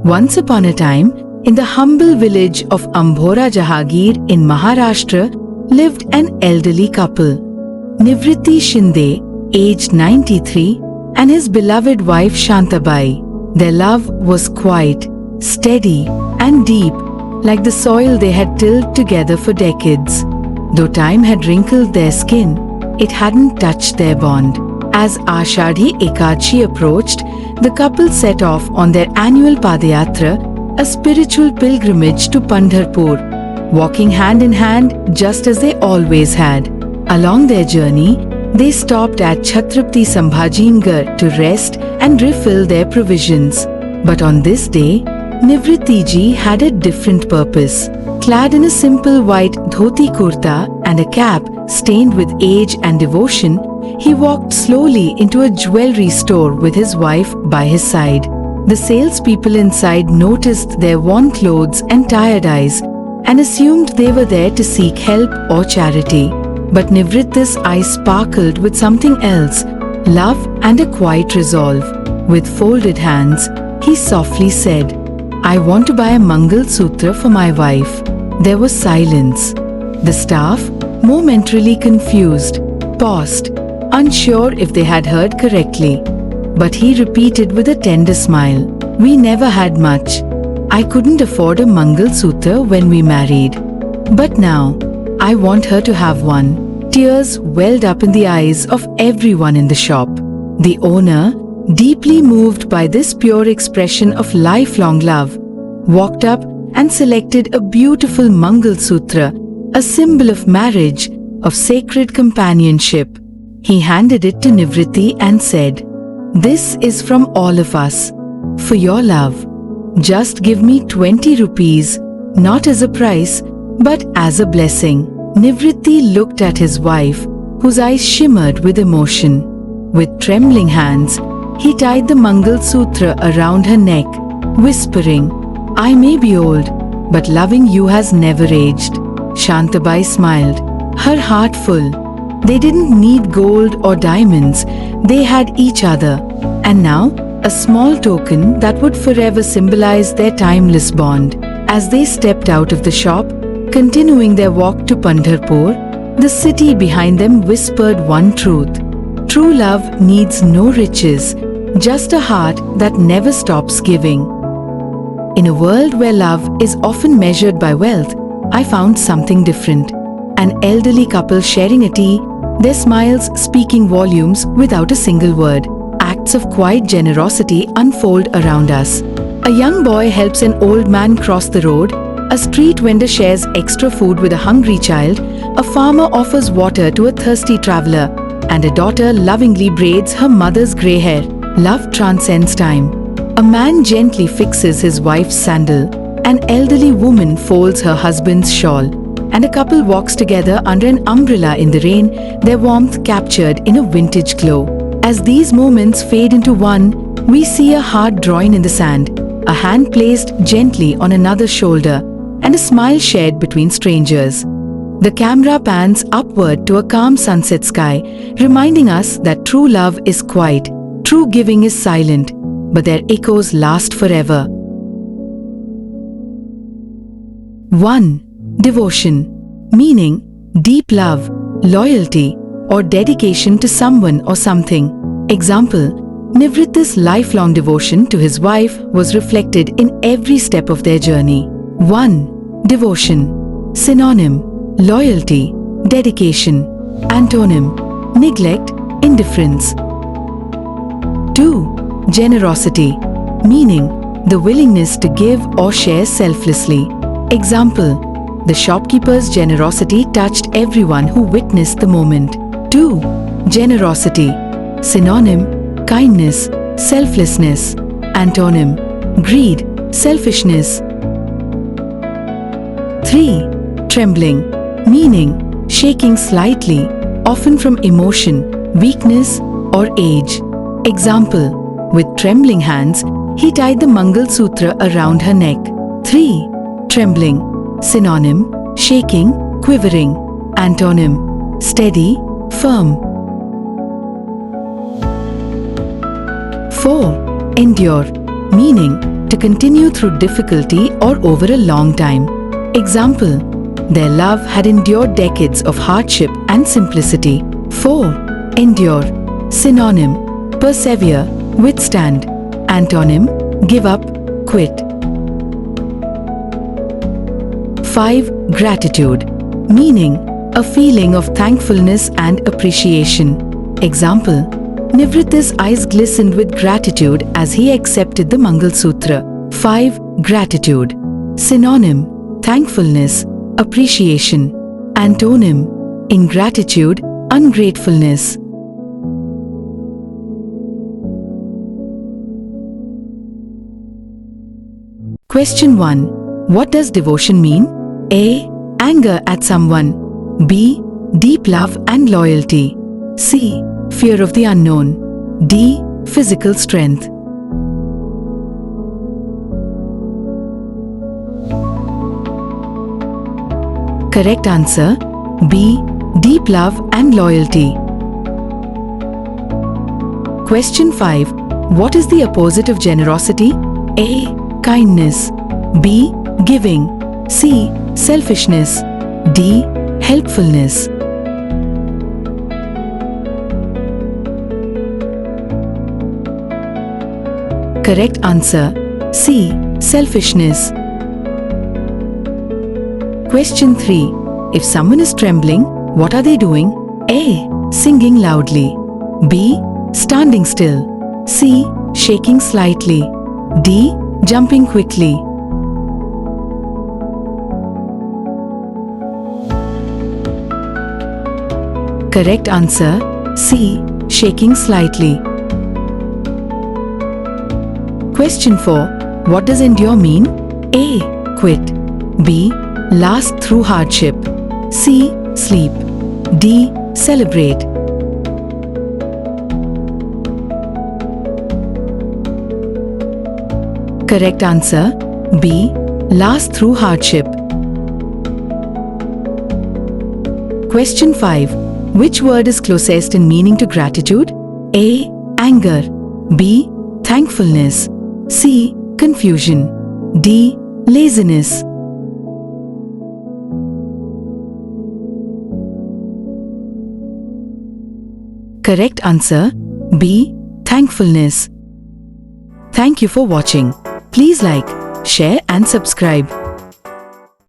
Once upon a time, in the humble village of Ambhora Jahagir in Maharashtra, lived an elderly couple. Nivritti Shinde, aged 93, and his beloved wife Shantabai. Their love was quiet, steady, and deep, like the soil they had tilled together for decades. Though time had wrinkled their skin, it hadn't touched their bond. As Ashadhi Ekadashi approached, the couple set off on their annual Padayatra, a spiritual pilgrimage to Pandharpur, walking hand in hand just as they always had. Along their journey, they stopped at Chhatrapati Sambhajinagar to rest and refill their provisions. But on this day, Nivritti ji had a different purpose. Clad in a simple white dhoti kurta and a cap stained with age and devotion, he walked slowly into a jewelry store with his wife by his side. The salespeople inside noticed their worn clothes and tired eyes and assumed they were there to seek help or charity. But Nivritti's eyes sparkled with something else, love and a quiet resolve. With folded hands, he softly said, "I want to buy a Mangal Sutra for my wife." There was silence. The staff, momentarily confused, paused, unsure if they had heard correctly. But he repeated with a tender smile, "We never had much. I couldn't afford a Mangal Sutra when we married. But now, I want her to have one." Tears welled up in the eyes of everyone in the shop. The owner, deeply moved by this pure expression of lifelong love, walked up and selected a beautiful Mangal Sutra, a symbol of marriage, of sacred companionship. He handed it to Nivritti and said, "This is from all of us, for your love. Just give me 20 rupees, not as a price, but as a blessing." Nivritti looked at his wife, whose eyes shimmered with emotion. With trembling hands, he tied the Mangal Sutra around her neck, whispering, "I may be old, but loving you has never aged." Shantabai smiled, her heart full. They didn't need gold or diamonds, they had each other. And now, a small token that would forever symbolize their timeless bond. As they stepped out of the shop, continuing their walk to Pandharpur, the city behind them whispered one truth. True love needs no riches, just a heart that never stops giving. In a world where love is often measured by wealth, I found something different. An elderly couple sharing a tea, their smiles speaking volumes without a single word. Acts of quiet generosity unfold around us. A young boy helps an old man cross the road. A street vendor shares extra food with a hungry child, a farmer offers water to a thirsty traveler, and a daughter lovingly braids her mother's grey hair. Love transcends time. A man gently fixes his wife's sandal, an elderly woman folds her husband's shawl, and a couple walks together under an umbrella in the rain, their warmth captured in a vintage glow. As these moments fade into one, we see a heart drawing in the sand, a hand placed gently on another's shoulder, and a smile shared between strangers. The camera pans upward to a calm sunset sky, reminding us that true love is quiet, true giving is silent, but their echoes last forever. 1. Devotion. Meaning, deep love, loyalty, or dedication to someone or something. Example, Nivritti's lifelong devotion to his wife was reflected in every step of their journey. 1. Devotion. Synonym: loyalty, dedication. Antonym: neglect, indifference. 2. Generosity. Meaning, the willingness to give or share selflessly. Example, the shopkeeper's generosity touched everyone who witnessed the moment. 2. Generosity. Synonym: kindness, selflessness. Antonym: greed, selfishness. 3. Trembling. Meaning, shaking slightly, often from emotion, weakness, or age. Example, with trembling hands, he tied the Mangal Sutra around her neck. 3. Trembling. Synonym: shaking, quivering. Antonym: steady, firm. 4. Endure. Meaning, to continue through difficulty or over a long time. Example, their love had endured decades of hardship and simplicity. 4. Endure. Synonym, persevere, withstand. Antonym, give up, quit. 5. Gratitude. Meaning, a feeling of thankfulness and appreciation. Example, Nivritha's eyes glistened with gratitude as he accepted the Mangal Sutra. 5. Gratitude. Synonym, thankfulness, appreciation. Antonym, ingratitude, ungratefulness. Question 1. What does devotion mean? A. Anger at someone. B. Deep love and loyalty. C. Fear of the unknown. D. Physical strength. Correct answer, B. Deep love and loyalty. Question 5. What is the opposite of generosity? A. Kindness. B. Giving. C. Selfishness. D. Helpfulness. Correct answer, C. Selfishness. Question 3. If someone is trembling, what are they doing? A. Singing loudly. B. Standing still. C. Shaking slightly. D. Jumping quickly. Correct answer, C. Shaking slightly. Question 4. What does endure mean? A. Quit. B. Last through hardship. C. Sleep. D. Celebrate. Correct answer, B. Last through hardship. Question 5. Which word is closest in meaning to gratitude? A. Anger. B. Thankfulness. C. Confusion. D. Laziness. Correct answer, B. Thankfulness. Thank you for watching. Please like, share and subscribe.